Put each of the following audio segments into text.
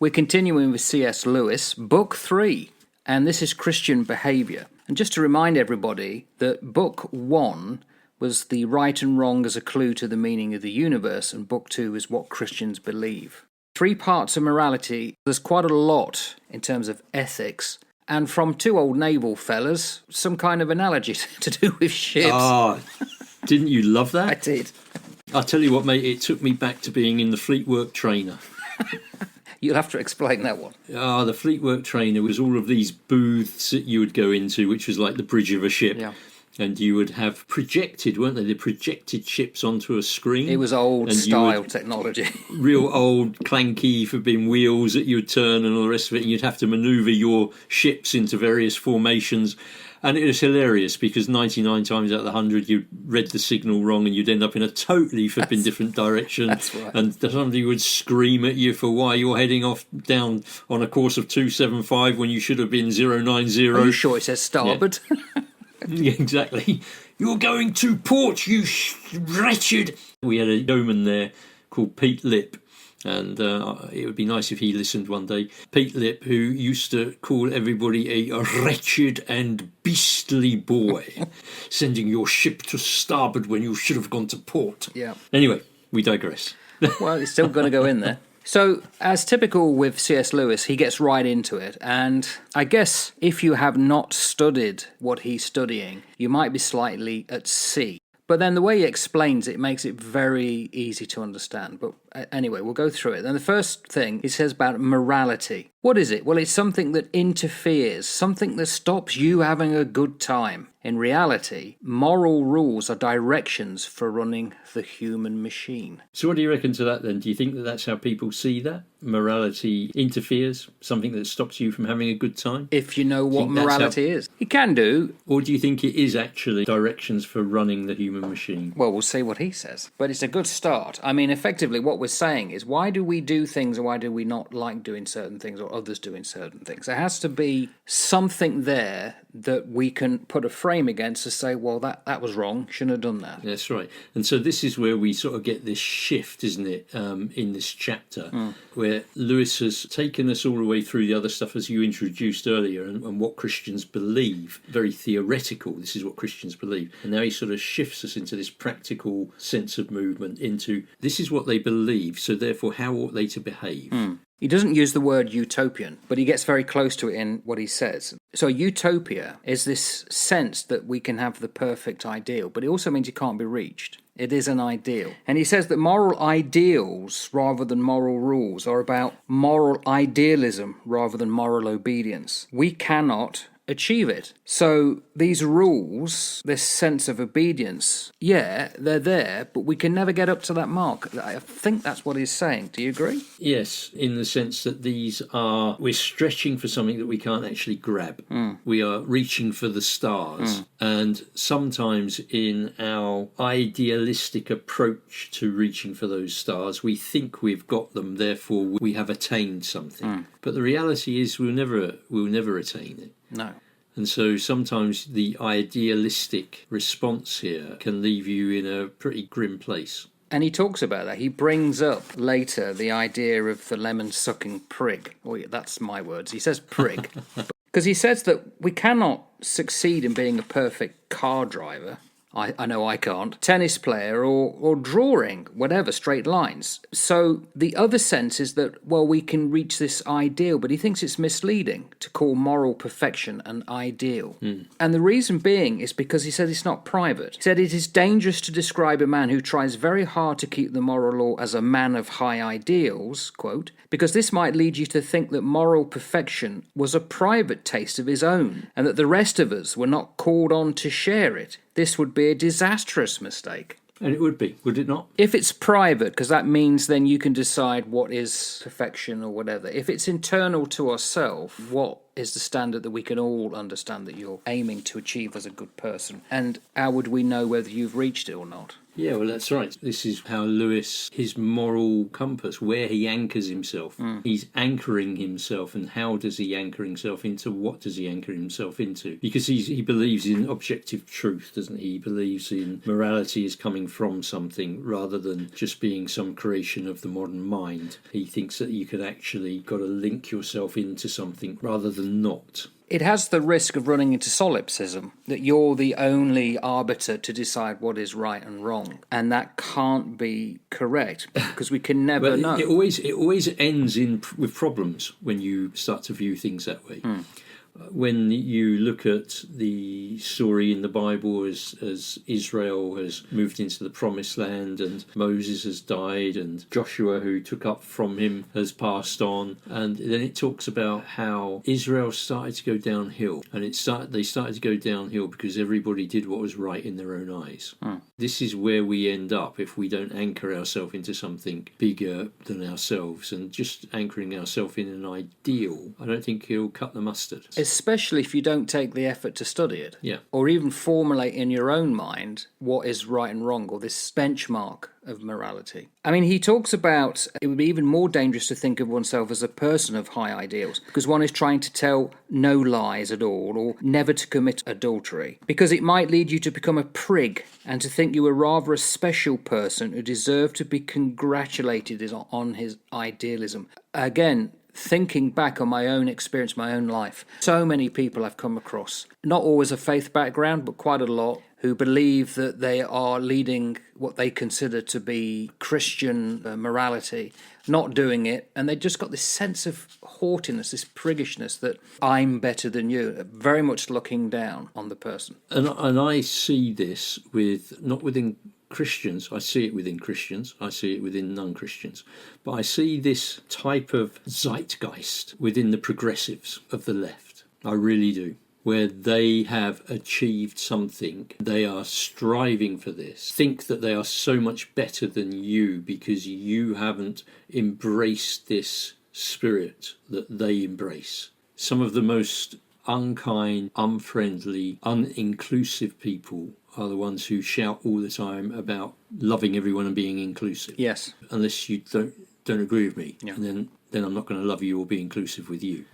We're continuing with C.S. Lewis, Book 3, and this is Christian Behaviour. And just to remind everybody that Book 1 was the right and wrong as a clue to the meaning of the universe, and Book 2 is what Christians believe. 3 parts of morality. There's quite a lot in terms of ethics, and from 2 old naval fellas, some kind of analogy to do with ships. Ah, didn't you love that? I did. I'll tell you what, mate, it took me back to being in the Fleetwork Trainer. You'll have to explain that one. The Fleetwork Trainer was all of these booths that you would go into, which was like the bridge of a ship. Yeah. And you would have projected, weren't they? They projected ships onto a screen. It was old style technology. Real old clanky for being wheels that you would turn and all the rest of it. And you'd have to manoeuvre your ships into various formations. And it was hilarious because 99 times out of the 100 you read the signal wrong and you'd end up in a totally flipping different direction. That's right. And somebody would scream at you for why you're heading off down on a course of 275 when you should have been 090. Are you sure it says starboard? Yeah. Yeah, exactly. You're going to port, you wretched. We had a yeoman there called Pete Lip, and it would be nice if he listened one day. Pete Lip, who used to call everybody a wretched and beastly boy, sending your ship to starboard when you should have gone to port. Yeah. Anyway, we digress. Well, it's still going to go in there. So, as typical with C.S. Lewis, he gets right into it, and I guess if you have not studied what he's studying, you might be slightly at sea. But then the way he explains it makes it very easy to understand. But anyway, we'll go through it. And the first thing he says about morality. What is it? Well, it's something that interferes, something that stops you having a good time. In reality, moral rules are directions for running the human machine. So what do you reckon to that then? Do you think that that's how people see that? Morality interferes, something that stops you from having a good time? If you know what morality is. You can do. Or do you think it is actually directions for running the human machine? Well, we'll see what he says. But it's a good start. I mean, effectively what we're saying is, why do we do things or why do we not like doing certain things or others doing certain things? There has to be something there that we can put a frame against to say, well, that was wrong, shouldn't have done that. That's right. And so this is where we sort of get this shift, isn't it, in this chapter, where Lewis has taken us all the way through the other stuff as you introduced earlier and what Christians believe. Very theoretical, this is what Christians believe. And now he sort of shifts us into this practical sense of movement, into this is what they believe, so therefore how ought they to behave? He doesn't use the word utopian, but he gets very close to it in what he says. So utopia is this sense that we can have the perfect ideal, but it also means it can't be reached. It is an ideal. And he says that moral ideals rather than moral rules are about moral idealism rather than moral obedience. We cannot achieve it. So these rules, this sense of obedience, yeah, they're there, but we can never get up to that mark. I think that's what he's saying. Do you agree? Yes, in the sense that we're stretching for something that we can't actually grab. We are reaching for the stars. And sometimes in our idealistic approach to reaching for those stars, we think we've got them, therefore we have attained something. But the reality is we'll never attain it. No. And so sometimes the idealistic response here can leave you in a pretty grim place. And he talks about that. He brings up later the idea of the lemon-sucking prig. Oh, yeah, that's my words. He says prig. Because he says that we cannot succeed in being a perfect car driver. I know I can't. Tennis player or drawing, whatever, straight lines. So the other sense is that, well, we can reach this ideal, but he thinks it's misleading to call moral perfection an ideal. And the reason being is because he said it's not private. He said it is dangerous to describe a man who tries very hard to keep the moral law as a man of high ideals, quote, because this might lead you to think that moral perfection was a private taste of his own, and that the rest of us were not called on to share it. This would be a disastrous mistake. And it would be, would it not? If it's private, because that means then you can decide what is perfection or whatever. If it's internal to ourselves, what is the standard that we can all understand that you're aiming to achieve as a good person? And how would we know whether you've reached it or not? Yeah, well, that's right. This is how Lewis, his moral compass, where he anchors himself. He's anchoring himself, and how does he anchor himself into? What does he anchor himself into? Because he believes in objective truth, doesn't he? He believes in morality is coming from something rather than just being some creation of the modern mind. He thinks that you could actually got to link yourself into something rather than not. It has the risk of running into solipsism, that you're the only arbiter to decide what is right and wrong. And that can't be correct, because we can never know. It always ends with problems when you start to view things that way. When you look at the story in the Bible as Israel has moved into the promised land and Moses has died and Joshua, who took up from him, has passed on, and then it talks about how Israel started to go downhill, and they started to go downhill because everybody did what was right in their own eyes. This is where we end up if we don't anchor ourselves into something bigger than ourselves, and just anchoring ourselves in an ideal, I don't think it'll cut the mustard. Especially if you don't take the effort to study it. Yeah. Or even formulate in your own mind what is right and wrong, or this benchmark of morality. I mean, he talks about it would be even more dangerous to think of oneself as a person of high ideals, because one is trying to tell no lies at all, or never to commit adultery, because it might lead you to become a prig and to think you were rather a special person who deserved to be congratulated on his idealism. Again, thinking back on my own experience, my own life, so many people I've come across, not always a faith background, but quite a lot, who believe that they are leading what they consider to be Christian morality, not doing it, and they just got this sense of haughtiness, this priggishness that I'm better than you, very much looking down on the person. And I see this not within Christians, I see it within Christians, I see it within non-Christians, but I see this type of zeitgeist within the progressives of the left. I really do. Where they have achieved something, they are striving for this, think that they are so much better than you because you haven't embraced this spirit that they embrace. Some of the most unkind, unfriendly, uninclusive people are the ones who shout all the time about loving everyone and being inclusive. Yes. Unless you don't agree with me, Yeah. and then I'm not going to love you or be inclusive with you.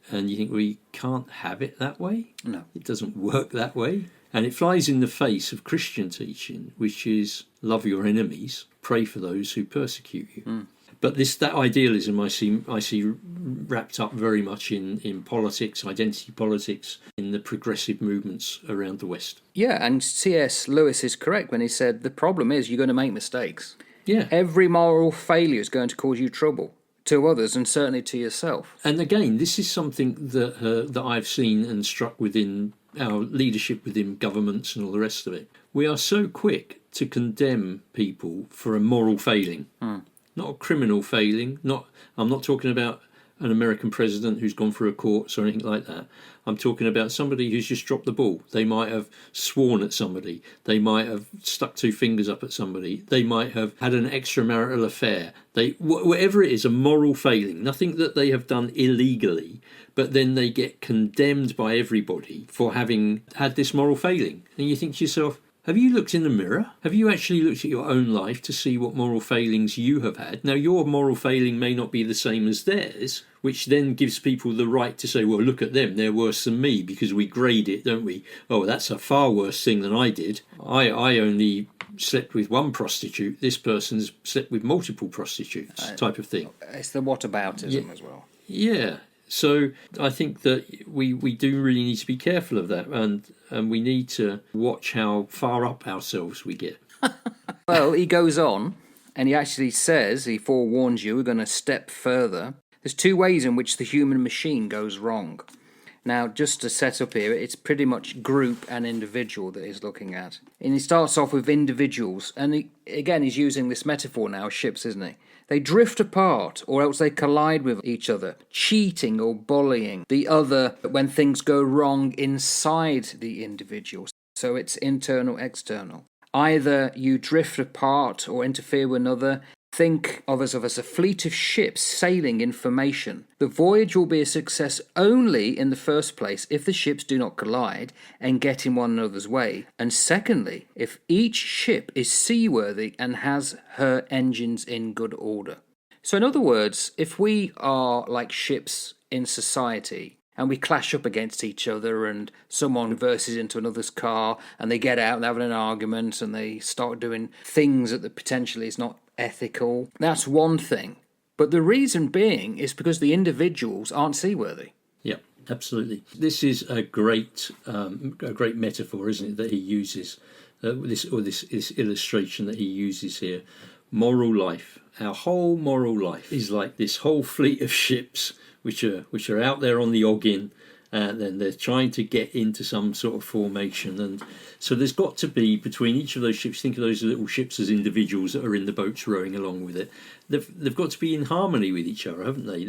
And you think, well, you can't have it that way. No. It doesn't work that way. And it flies in the face of Christian teaching, which is love your enemies, pray for those who persecute you. But that idealism I see wrapped up very much in politics, identity politics, in the progressive movements around the West. Yeah, and C.S. Lewis is correct when he said the problem is you're going to make mistakes. Yeah. Every moral failure is going to cause you trouble, to others and certainly to yourself. And again, this is something that I've seen and struck within our leadership within governments and all the rest of it. We are so quick to condemn people for a moral failing, not a criminal failing. I'm not talking about an American president who's gone through a courts or anything like that. I'm talking about somebody who's just dropped the ball. They might have sworn at somebody. They might have stuck two fingers up at somebody. They might have had an extramarital affair. Whatever it is, a moral failing, nothing that they have done illegally, but then they get condemned by everybody for having had this moral failing. And you think to yourself, have you looked in the mirror? Have you actually looked at your own life to see what moral failings you have had? Now, your moral failing may not be the same as theirs, which then gives people the right to say, well, look at them, they're worse than me, because we grade it, don't we? Oh, that's a far worse thing than I did. I only slept with one prostitute. This person's slept with multiple prostitutes, type of thing. It's the whataboutism as well. Yeah. So I think that we do really need to be careful of that, and we need to watch how far up ourselves we get. Well, he goes on, and he actually says, he forewarns you, we're going to step further. There's two ways in which the human machine goes wrong. Now, just to set up here, it's pretty much group and individual that he's looking at. And he starts off with individuals, and he's using this metaphor now, ships, isn't he? They drift apart, or else they collide with each other, cheating or bullying the other when things go wrong inside the individual. So it's internal, external. Either you drift apart or interfere with another think of us as a fleet of ships sailing in formation. The voyage will be a success only in the first place if the ships do not collide and get in one another's way, and secondly, if each ship is seaworthy and has her engines in good order. So in other words, if we are like ships in society, and we clash up against each other and someone reverses into another's car and they get out and they're having an argument and they start doing things that potentially is not ethical, that's one thing. But the reason being is because the individuals aren't seaworthy. Yeah, absolutely. This is a great metaphor, isn't it, that he uses, this illustration that he uses here. Moral life. Our whole moral life is like this whole fleet of ships which are out there on the Akin, and then they're trying to get into some sort of formation. And so there's got to be, between each of those ships, think of those little ships as individuals that are in the boats rowing along with it. They've got to be in harmony with each other, haven't they?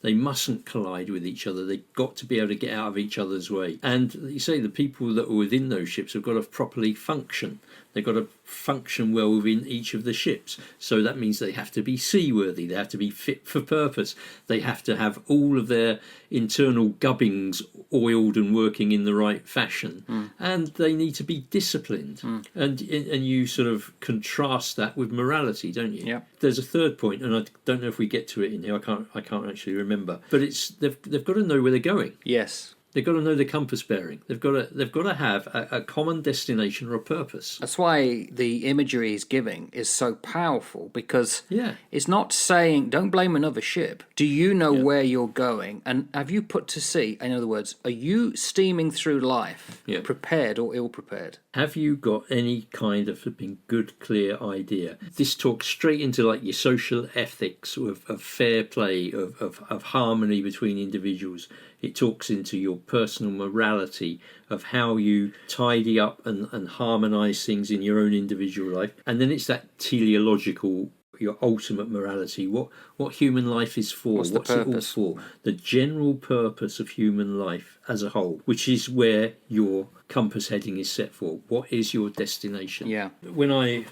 They mustn't collide with each other. They've got to be able to get out of each other's way. And you say the people that are within those ships have got to properly function. They've got to function well within each of the ships. So that means they have to be seaworthy. They have to be fit for purpose. They have to have all of their internal gubbings oiled and working in the right fashion. And they need to be disciplined. And you sort of contrast that with morality, don't you? Yeah. There's a third point, and I don't know if we get to it in here. I can't actually remember. But it's they've got to know where they're going. Yes. They've got to know the compass bearing. They've got to have a common destination or a purpose. That's why the imagery he's giving is so powerful, because Yeah. it's not saying, don't blame another ship. Do you know where you're going? And have you put to sea? In other words, are you steaming through life prepared or ill-prepared? Have you got any kind of flipping good, clear idea? This talks straight into like your social ethics of fair play, of harmony between individuals. It talks into your personal morality of how you tidy up and harmonise things in your own individual life. And then it's that teleological, your ultimate morality, what human life is for, what's it all for, the general purpose of human life as a whole, which is where your compass heading is set for. What is your destination? Yeah. When I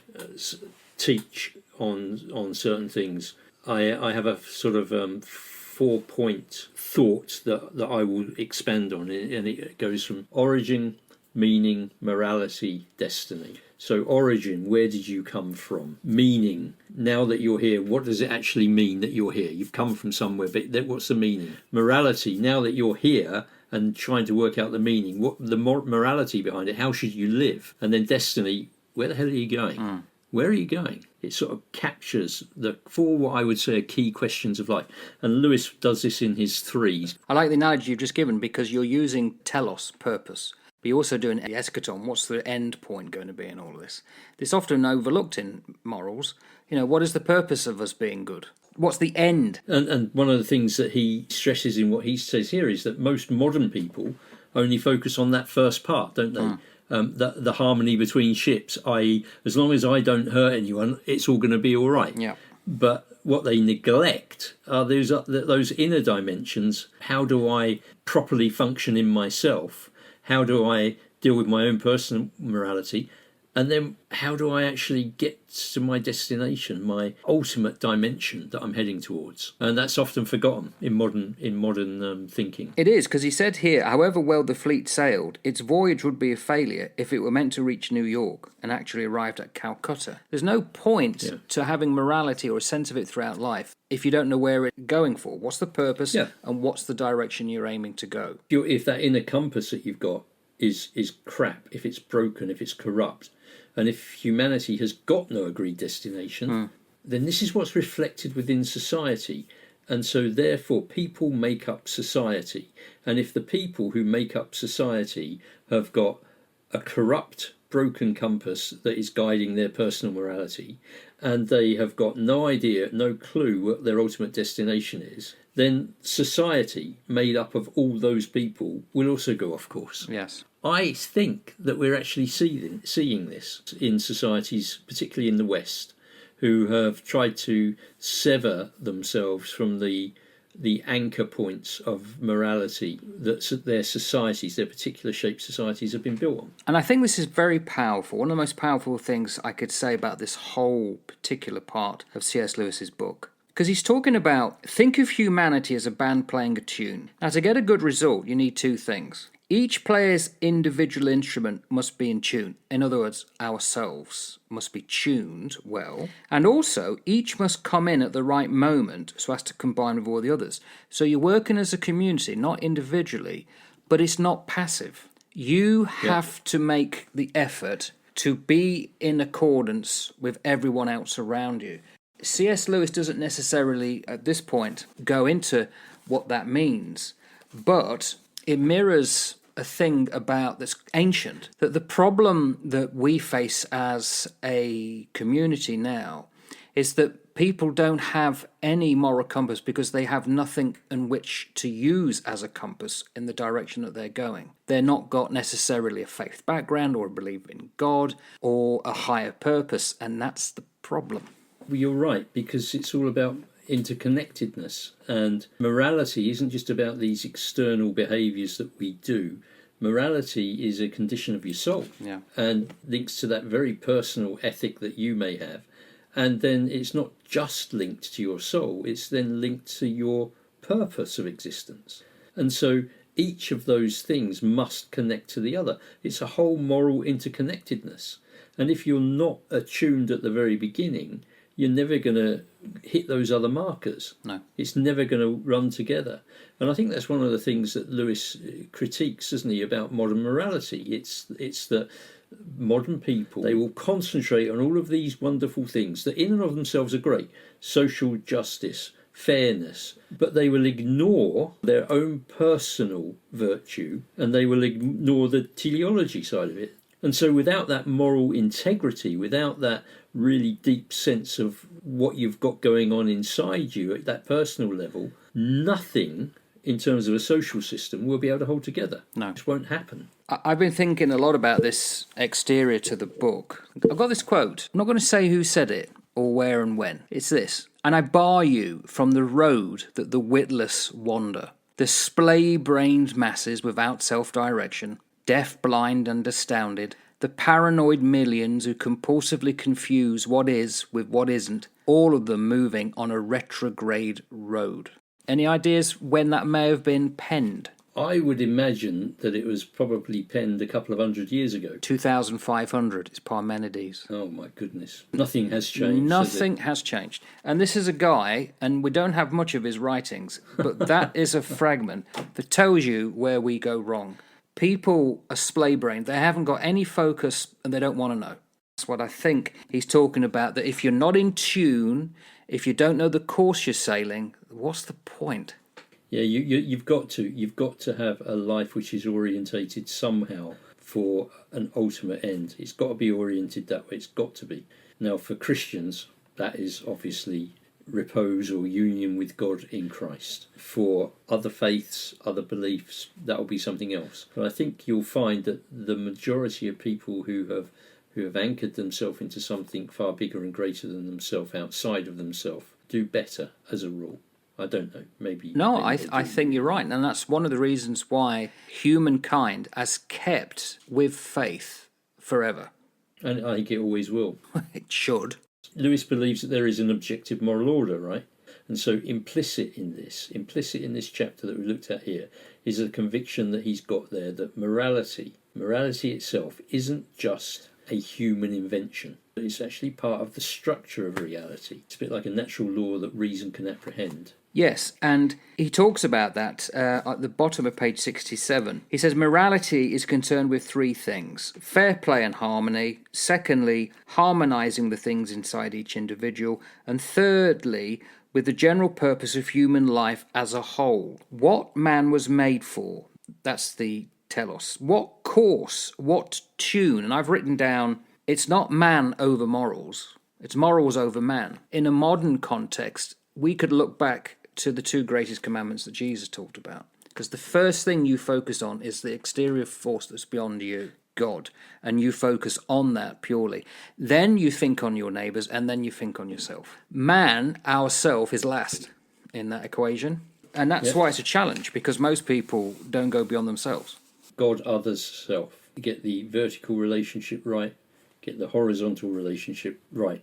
teach on certain things, I have a sort of 4-point thought that I will expand on, and it goes from origin, meaning, morality, destiny. So origin, where did you come from? Meaning, now that you're here, what does it actually mean that you're here? You've come from somewhere, but what's the meaning? Morality, now that you're here and trying to work out the meaning, what the morality behind it, how should you live? And then destiny, where the hell are you going? Where are you going? It sort of captures the 4 what I would say are key questions of life. And Lewis does this in his 3s. I like the analogy you've just given, because you're using telos, purpose, but you're also doing the eschaton. What's the end point going to be in all of this? It's often overlooked in morals. You know, what is the purpose of us being good? What's the end? And one of the things that he stresses in what he says here is that most modern people only focus on that first part, don't they? The harmony between ships, i.e., as long as I don't hurt anyone, it's all going to be all right. Yeah. But what they neglect are those inner dimensions. How do I properly function in myself? How do I deal with my own personal morality? And then how do I actually get to my destination, my ultimate dimension that I'm heading towards? And that's often forgotten in modern thinking. It is, because he said here, however well the fleet sailed, its voyage would be a failure if it were meant to reach New York and actually arrived at Calcutta. There's no point to having morality or a sense of it throughout life if you don't know where it's going for. What's the purpose and what's the direction you're aiming to go? If that inner compass that you've got is crap, if it's broken, if it's corrupt, and if humanity has got no agreed destination, then this is what's reflected within society. And so therefore people make up society. And if the people who make up society have got a corrupt, broken compass that is guiding their personal morality, and they have got no idea, no clue what their ultimate destination is, then society made up of all those people will also go off course. Yes. I think that we're actually seeing this in societies, particularly in the West, who have tried to sever themselves from the the anchor points of morality that their societies, their particular shaped societies, have been built on. And I think this is very powerful. One of the most powerful things I could say about this whole particular part of C.S. Lewis's book. Because he's talking about, think of humanity as a band playing a tune. Now, to get a good result, you need two things. Each player's individual instrument must be in tune. In other words, ourselves must be tuned well. And also, each must come in at the right moment so as to combine with all the others. So you're working as a community, not individually, but it's not passive. You have to make the effort to be in accordance with everyone else around you. C.S. Lewis doesn't necessarily, at this point, go into what that means, but it mirrors a thing about that's ancient, that the problem that we face as a community now is that people don't have any moral compass because they have nothing in which to use as a compass in the direction that they're going. They're not got necessarily a faith background or a belief in God or a higher purpose, and that's the problem. Well, you're right, because it's all about interconnectedness, and morality isn't just about these external behaviours that we do. Morality is a condition of your soul, and links to that very personal ethic that you may have. And then it's not just linked to your soul, it's then linked to your purpose of existence. And so each of those things must connect to the other. It's a whole moral interconnectedness. And if you're not attuned at the very beginning, you're never going to hit those other markers. No. It's never going to run together. And I think that's one of the things that Lewis critiques, isn't he, about modern morality. It's that modern people, they will concentrate on all of these wonderful things that in and of themselves are great. Social justice, fairness, but they will ignore their own personal virtue, and they will ignore the teleology side of it. And so without that moral integrity, without that really deep sense of what you've got going on inside you at that personal level, nothing in terms of a social system will be able to hold together. No. It just won't happen. I've been thinking a lot about this exterior to the book. I've got this quote. I'm not going to say who said it or where and when. It's this. And I bar you from the road that the witless wander, the splay-brained masses without self-direction, deaf, blind and astounded, the paranoid millions who compulsively confuse what is with what isn't, all of them moving on a retrograde road. Any ideas when that may have been penned? I would imagine that it was probably penned a couple of 100 years ago. 2500, it's Parmenides. Oh my goodness. Nothing has changed. Nothing has changed. And this is a guy, and we don't have much of his writings, but that is a fragment that tells you where we go wrong. People are splay-brained. They haven't got any focus and they don't want to know. That's what I think he's talking about, that if you're not in tune, if you don't know the course you're sailing, what's the point? Yeah, you've got to have a life which is orientated somehow for an ultimate end. It's got to be oriented that way. It's got to be. Now, for Christians, that is obviously repose or union with God in Christ. For other faiths, other beliefs, that will be something else. But I think you'll find that the majority of people who have anchored themselves into something far bigger and greater than themselves, outside of themselves, do better as a rule. I don't know, maybe... No, maybe I think you're right. And that's one of the reasons why humankind has kept with faith forever. And I think it always will. It should. Lewis believes that there is an objective moral order, right? And so implicit in this chapter that we looked at here, is a conviction that he's got there that morality itself isn't just a human invention. It's actually part of the structure of reality. It's a bit like a natural law that reason can apprehend. Yes, and he talks about that at the bottom of page 67. He says morality is concerned with three things: fair play and harmony, secondly, harmonising the things inside each individual, and thirdly, with the general purpose of human life as a whole. What man was made for, that's the telos. What course, what tune, and I've written down, it's not man over morals, it's morals over man. In a modern context, we could look back to the two greatest commandments that Jesus talked about. Because the first thing you focus on is the exterior force that's beyond you, God, and you focus on that purely. Then you think on your neighbours, and then you think on yourself. Man, ourself, is last in that equation. And that's Yeah. why it's a challenge, because most people don't go beyond themselves. God, others, self. Get the vertical relationship right, get the horizontal relationship right,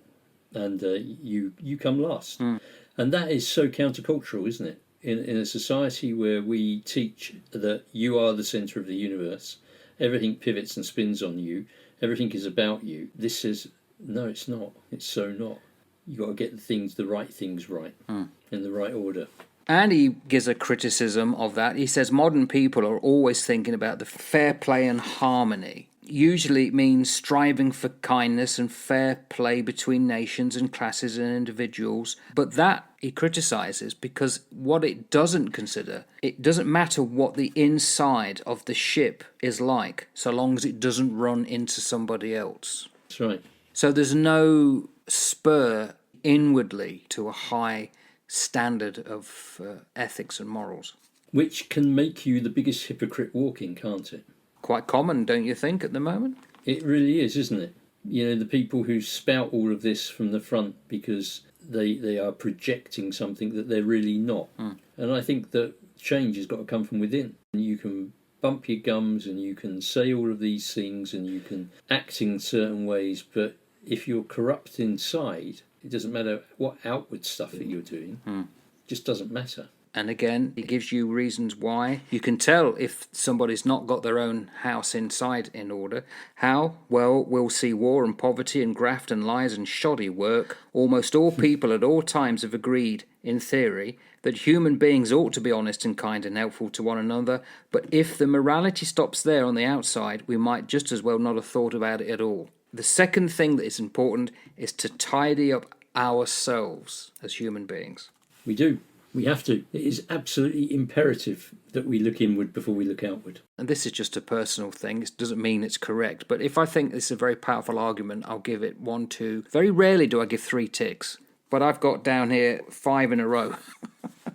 and you come last. And that is so countercultural, isn't it? In a society where we teach that you are the centre of the universe, everything pivots and spins on you, everything is about you. This says, no, it's not. It's so not. You've got to get the right things right, in the right order. And he gives a criticism of that. He says modern people are always thinking about the fair play and harmony. Usually it means striving for kindness and fair play between nations and classes and individuals. But that he criticises because what it doesn't consider, it doesn't matter what the inside of the ship is like, so long as it doesn't run into somebody else. That's right. So there's no spur inwardly to a high standard of ethics and morals. Which can make you the biggest hypocrite walking, can't it? Quite common, don't you think, at the moment? It really is, isn't it? You know, the people who spout all of this from the front because they are projecting something that they're really not. And I think that change has got to come from within. And you can bump your gums and you can say all of these things and you can act in certain ways, but if you're corrupt inside, it doesn't matter what outward stuff that you're doing. It just doesn't matter. And again, it gives you reasons why. You can tell if somebody's not got their own house inside in order. How? Well, we'll see war and poverty and graft and lies and shoddy work. Almost all people at all times have agreed, in theory, that human beings ought to be honest and kind and helpful to one another. But if the morality stops there on the outside, we might just as well not have thought about it at all. The second thing that is important is to tidy up ourselves as human beings. We do. We have to. It is absolutely imperative that we look inward before we look outward. And this is just a personal thing. It doesn't mean it's correct. But if I think this is a very powerful argument, I'll give it 1, 2. Very rarely do I give 3 ticks. But I've got down here 5 in a row.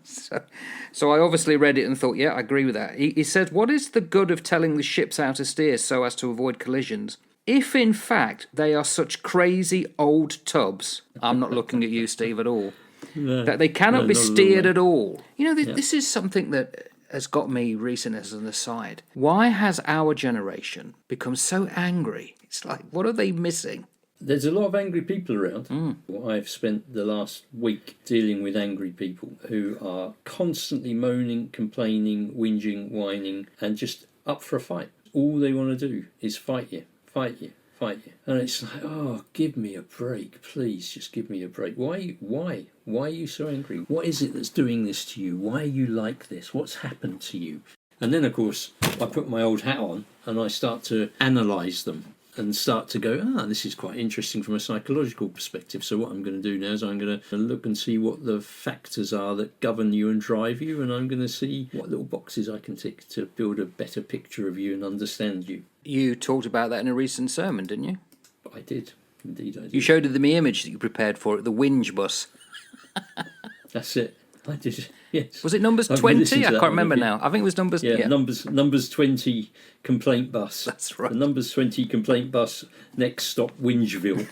So I obviously read it and thought, yeah, I agree with that. He says, what is the good of telling the ships how to steer so as to avoid collisions? If, in fact, they are such crazy old tubs, I'm not looking at you, Steve, at all, that they cannot be steered at all. You know, this is something that has got me recent as an aside. Why has our generation become so angry? It's like, what are they missing? There's a lot of angry people around. I've spent the last week dealing with angry people who are constantly moaning, complaining, whinging, whining, and just up for a fight. All they want to do is fight you. And it's like, oh, give me a break, please, just give me a break. Why are you so angry? What is it that's doing this to you? Why are you like this? What's happened to you? And then, of course, I put my old hat on and I start to analyse them and start to go, this is quite interesting from a psychological perspective. So what I'm going to do now is I'm going to look and see what the factors are that govern you and drive you, and I'm going to see what little boxes I can tick to build a better picture of you and understand you. You talked about that in a recent sermon, didn't you? I did. Indeed, I did. You showed them the image that you prepared for it, the whinge bus. That's it. I did. Yes. Was it numbers I've 20? listened to I that can't one, remember yeah. now. I think it was numbers... Yeah, numbers 20 complaint bus. That's right. The numbers 20 complaint bus, next stop Wingeville.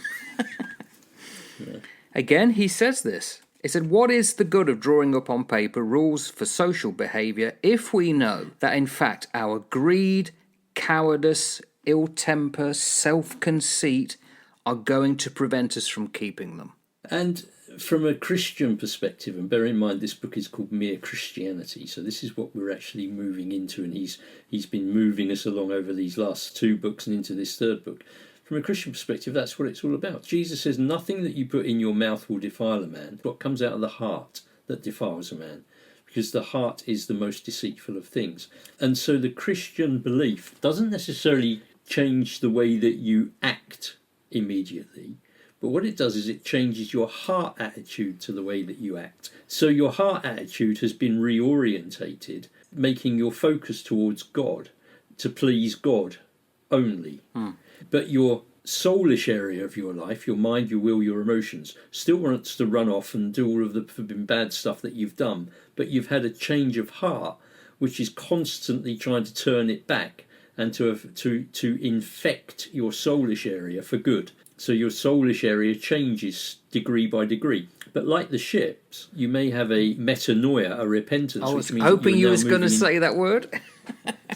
Again, he says this. He said, what is the good of drawing up on paper rules for social behaviour if we know that, in fact, our greed, cowardice, ill temper, self-conceit are going to prevent us from keeping them? And from a Christian perspective, and bear in mind this book is called Mere Christianity, so this is what we're actually moving into, and he's been moving us along over these last 2 books and into this 3rd book. From a Christian perspective, that's what it's all about. Jesus says nothing that you put in your mouth will defile a man. What comes out of the heart that defiles a man, because the heart is the most deceitful of things. And so the Christian belief doesn't necessarily change the way that you act immediately, but what it does is it changes your heart attitude to the way that you act. So your heart attitude has been reorientated, making your focus towards God, to please God only. But your soulish area of your life, your mind, your will, your emotions, still wants to run off and do all of the forbidden bad stuff that you've done. But you've had a change of heart, which is constantly trying to turn it back and to infect your soulish area for good. So your soulish area changes degree by degree. But like the ships, you may have a metanoia, a repentance. I was which means hoping you now was going to moving say that word.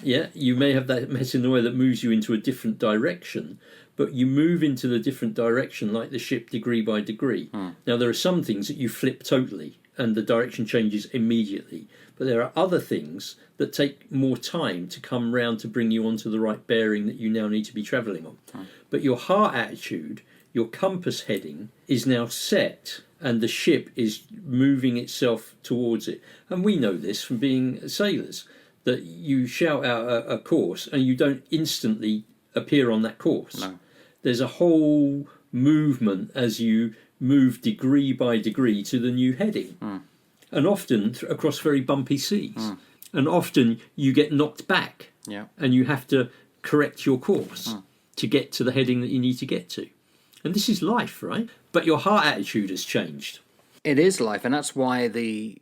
Yeah, you may have that metanoia that moves you into a different direction, but you move into the different direction like the ship degree by degree. Now, there are some things that you flip totally and the direction changes immediately, but there are other things that take more time to come round to bring you onto the right bearing that you now need to be travelling on. But your heart attitude, your compass heading, is now set and the ship is moving itself towards it. And we know this from being sailors, that you shout out a course and you don't instantly appear on that course. No. There's a whole movement as you move degree by degree to the new heading. And often across very bumpy seas. And often you get knocked back and you have to correct your course to get to the heading that you need to get to. And this is life, right? But your heart attitude has changed. It is life, and that's why the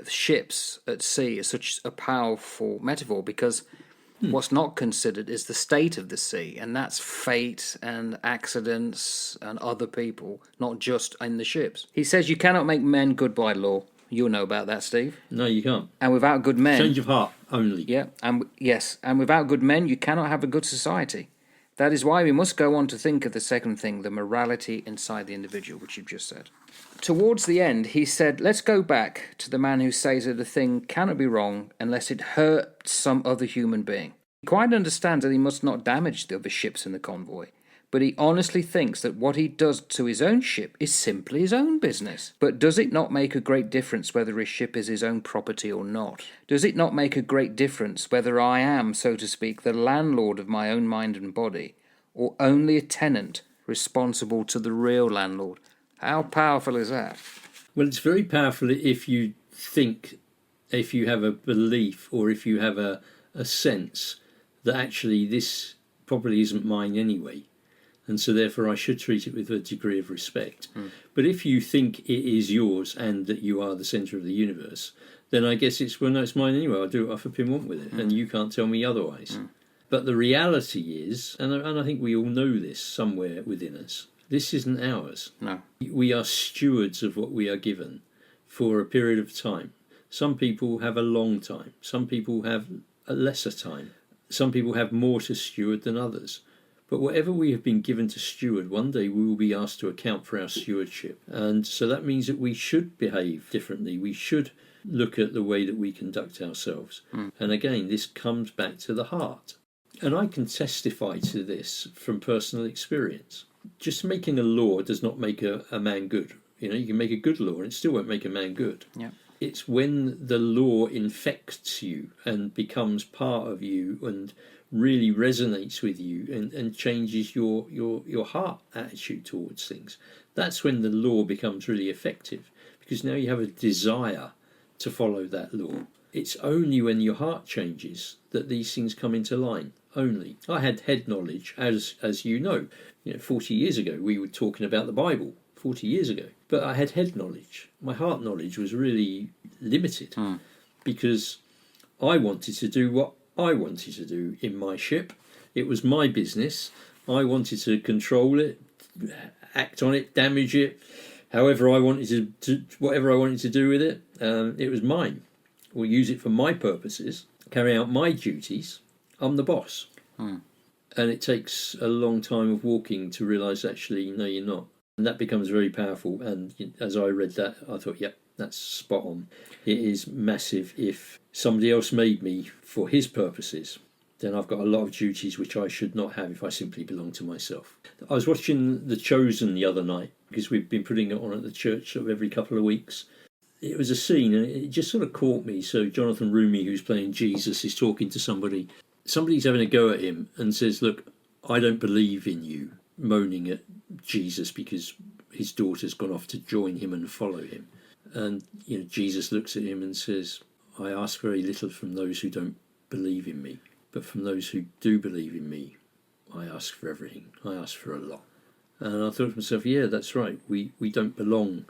ships at sea is such a powerful metaphor, because what's not considered is the state of the sea, and that's fate and accidents and other people, not just in the ships. He says you cannot make men good by law. You'll know about that, Steve. No, you can't. And without good men... Change of heart only. Yeah, and without good men, you cannot have a good society. That is why we must go on to think of the second thing, the morality inside the individual, which you've just said. Towards the end, he said, let's go back to the man who says that a thing cannot be wrong unless it hurts some other human being. He quite understands that he must not damage the other ships in the convoy, but he honestly thinks that what he does to his own ship is simply his own business. But does it not make a great difference whether his ship is his own property or not? Does it not make a great difference whether I am, so to speak, the landlord of my own mind and body, or only a tenant responsible to the real landlord? How powerful is that? Well, it's very powerful if you think, if you have a belief, or if you have a sense that actually this property isn't mine anyway, and so therefore I should treat it with a degree of respect. But if you think it is yours and that you are the centre of the universe, then I guess it's, well, no, it's mine anyway. I'll do what I flipping want with it, and you can't tell me otherwise. But the reality is, and I think we all know this somewhere within us, this isn't ours. No. We are stewards of what we are given for a period of time. Some people have a long time. Some people have a lesser time. Some people have more to steward than others. But whatever we have been given to steward, one day we will be asked to account for our stewardship. And so that means that we should behave differently. We should look at the way that we conduct ourselves. And again, this comes back to the heart. And I can testify to this from personal experience. Just making a law does not make a man good. You know, you can make a good law and it still won't make a man good. Yeah. It's when the law infects you and becomes part of you and really resonates with you and changes your heart attitude towards things. That's when the law becomes really effective, because now you have a desire to follow that law. It's only when your heart changes that these things come into line. Only. I had head knowledge, as you know. 40 years ago we were talking about the Bible, 40 years ago. But I had head knowledge. My heart knowledge was really limited because I wanted to do what I wanted to do in my ship. It was my business. I wanted to control it, act on it, damage it, however I wanted to whatever I wanted to do with it. It was mine. Or use it for my purposes, carry out my duties. I'm the boss. And it takes a long time of walking to realise actually, no, you're not. And that becomes very powerful. And as I read that, I thought, yep, that's spot on. It is massive. If somebody else made me for his purposes, then I've got a lot of duties which I should not have if I simply belong to myself. I was watching The Chosen the other night, because we've been putting it on at the church sort of every couple of weeks. It was a scene and it just sort of caught me. So Jonathan Rumi, who's playing Jesus, is talking to somebody. Somebody's having a go at him and says, look, I don't believe in you, moaning at Jesus because his daughter's gone off to join him and follow him. And Jesus looks at him and says, I ask very little from those who don't believe in me, but from those who do believe in me, I ask for everything. I ask for a lot. And I thought to myself, yeah, that's right. We don't belong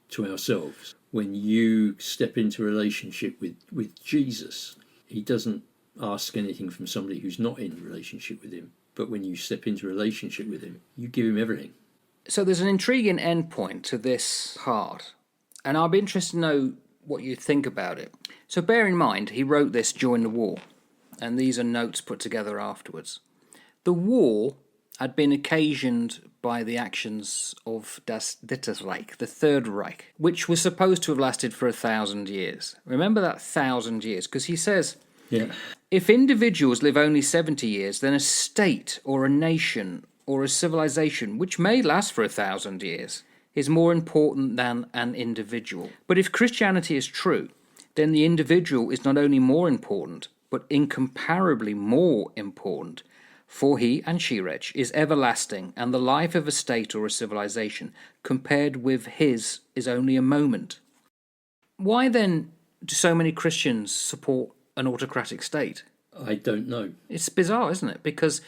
to ourselves. When you step into a relationship with Jesus, he doesn't ask anything from somebody who's not in a relationship with him. But when you step into a relationship with him, you give him everything. So there's an intriguing end point to this part. And I'll be interested to know what you think about it. So bear in mind, he wrote this during the war, and these are notes put together afterwards. The war had been occasioned by the actions of Das Dritte Reich, the Third Reich, which was supposed to have lasted for 1,000 years. Remember that 1,000 years, because he says, if individuals live only 70 years, then a state or a nation or a civilization, which may last for 1,000 years, is more important than an individual. But if Christianity is true, then the individual is not only more important, but incomparably more important, for he, and Shirech, is everlasting, and the life of a state or a civilization, compared with his, is only a moment. Why then do so many Christians support an autocratic state? I don't know. It's bizarre, isn't it? Because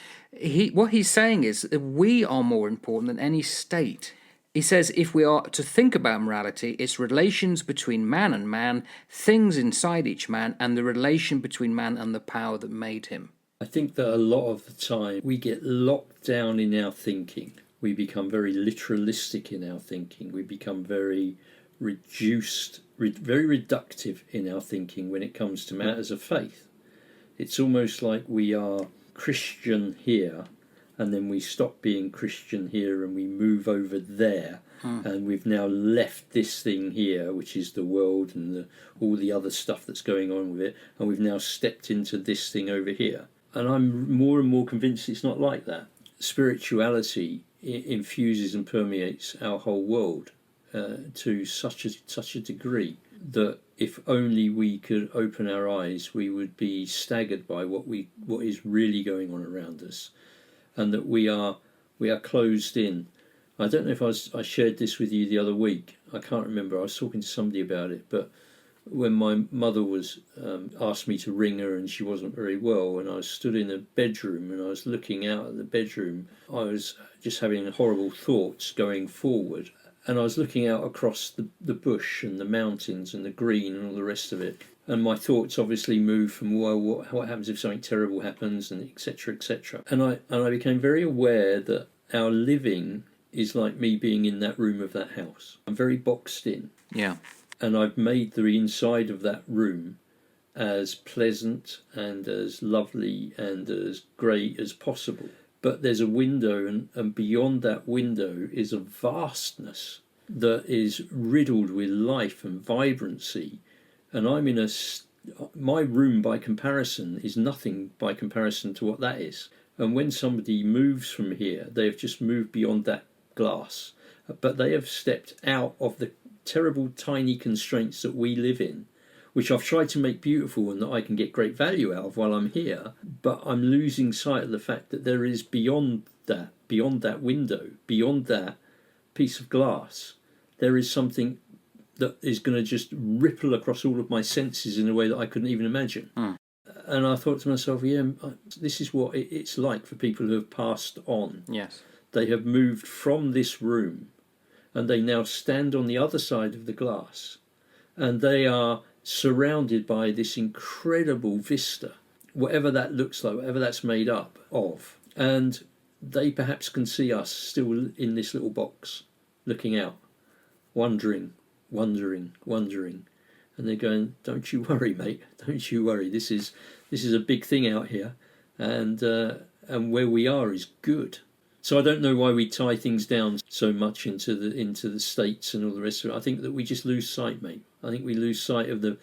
what he's saying is that we are more important than any state. He says if we are to think about morality, it's relations between man and man, things inside each man, and the relation between man and the power that made him. I think that a lot of the time we get locked down in our thinking. We become very literalistic in our thinking. We become very reduced, very reductive in our thinking when it comes to matters of faith. It's almost like we are Christian here, and then we stop being Christian here and we move over there, and we've now left this thing here, which is the world and all the other stuff that's going on with it, and we've now stepped into this thing over here. And I'm more and more convinced it's not like that. Spirituality infuses and permeates our whole world to such a degree that if only we could open our eyes, we would be staggered by what is really going on around us, and that we are closed in. I don't know if I shared this with you the other week. I can't remember. I was talking to somebody about it, but when my mother was asked me to ring her and she wasn't very well, and I stood in a bedroom and I was looking out at the bedroom, I was just having horrible thoughts going forward, and I was looking out across the bush and the mountains and the green and all the rest of it, and my thoughts obviously moved from, well, what happens if something terrible happens, and etc., etc. And I became very aware that our living is like me being in that room of that house. I'm very boxed in. Yeah. And I've made the inside of that room as pleasant and as lovely and as great as possible. But there's a window, and beyond that window is a vastness that is riddled with life and vibrancy. And I'm in my room by comparison is nothing by comparison to what that is. And when somebody moves from here, they have just moved beyond that glass. But they have stepped out of the terrible tiny constraints that we live in, which I've tried to make beautiful and that I can get great value out of while I'm here, but I'm losing sight of the fact that there is beyond that window, beyond that piece of glass, there is something that is going to just ripple across all of my senses in a way that I couldn't even imagine. And I thought to myself, this is what it's like for people who have passed on. Yes. They have moved from this room, and they now stand on the other side of the glass, and they are surrounded by this incredible vista, whatever that looks like, whatever that's made up of. And they perhaps can see us still in this little box, looking out, wondering. And they're going, don't you worry, mate, don't you worry. This is a big thing out here, and where we are is good. So I don't know why we tie things down so much into the states and all the rest of it. I think that we just lose sight, mate. I think we lose sight of the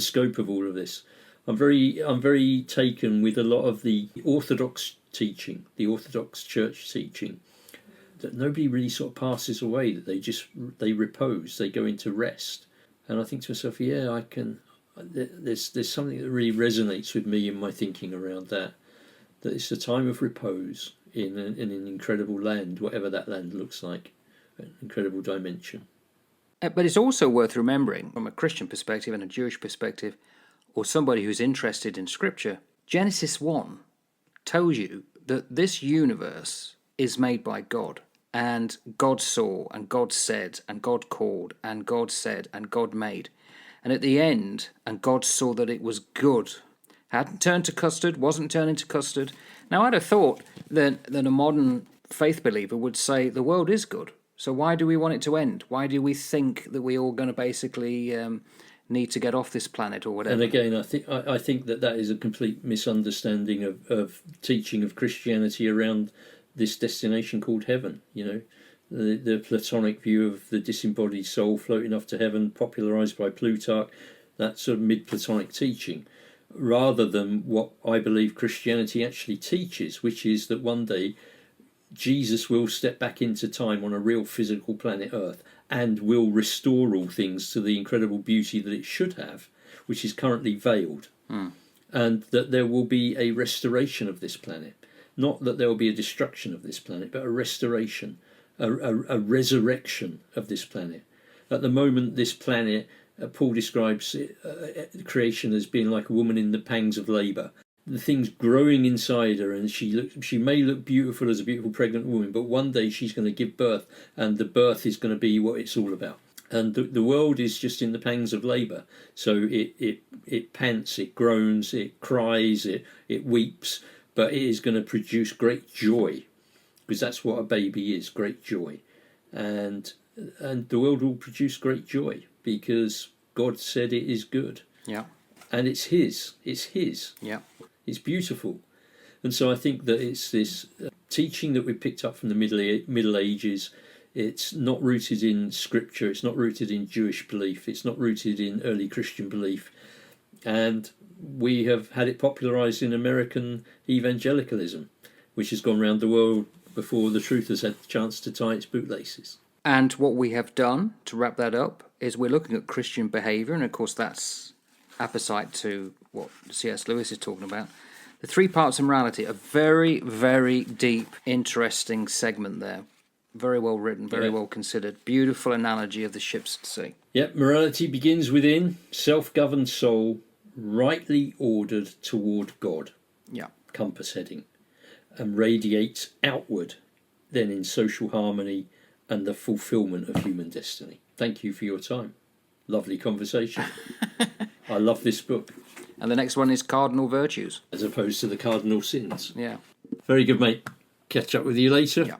scope of all of this. I'm very taken with a lot of the Orthodox teaching, the Orthodox Church teaching, that nobody really sort of passes away, that they repose, they go into rest. And I think to myself, I can. There's something that really resonates with me in my thinking around that it's a time of repose in an incredible land, whatever that land looks like, an incredible dimension. But it's also worth remembering, from a Christian perspective and a Jewish perspective, or somebody who's interested in Scripture, Genesis 1 tells you that this universe is made by God. And God saw, and God said, and God called, and God said, and God made. And at the end, and God saw that it was good. Hadn't turned to custard, wasn't turned into custard. Now, I'd have thought that a modern faith believer would say the world is good. So why do we want it to end? Why do we think that we're all going to basically need to get off this planet or whatever? And again, I think that is a complete misunderstanding of teaching of Christianity around this destination called heaven. You know, the Platonic view of the disembodied soul floating off to heaven, popularised by Plutarch, that sort of mid-Platonic teaching, rather than what I believe Christianity actually teaches, which is that one day Jesus will step back into time on a real physical planet Earth and will restore all things to the incredible beauty that it should have, which is currently veiled. And that there will be a restoration of this planet. Not that there will be a destruction of this planet, but a restoration, a resurrection of this planet. At the moment, this planet, Paul describes creation as being like a woman in the pangs of labour. The thing's growing inside her, and she may look beautiful as a beautiful pregnant woman, but one day she's going to give birth, and the birth is going to be what it's all about. And the world is just in the pangs of labour. So it pants, it groans, it cries, it weeps, but it is going to produce great joy, because that's what a baby is, great joy. And the world will produce great joy because God said it is good. Yeah. And it's his. Yeah. It's beautiful. And so I think that it's this teaching that we picked up from the Middle Ages. It's not rooted in scripture. It's not rooted in Jewish belief. It's not rooted in early Christian belief. And we have had it popularised in American evangelicalism, which has gone around the world before the truth has had the chance to tie its bootlaces. And what we have done, to wrap that up, is we're looking at Christian behaviour, and of course that's apposite to what C.S. Lewis is talking about. The 3 parts of morality, a very, very deep, interesting segment there. Very well written, very well considered. Beautiful analogy of the ships at sea. Yep, morality begins within, self-governed soul, rightly ordered toward God. Yeah. Compass heading. And radiates outward, then in social harmony and the fulfilment of human destiny. Thank you for your time. Lovely conversation. I love this book. And the next one is Cardinal Virtues. As opposed to the cardinal sins. Yeah. Very good, mate. Catch up with you later. Yeah.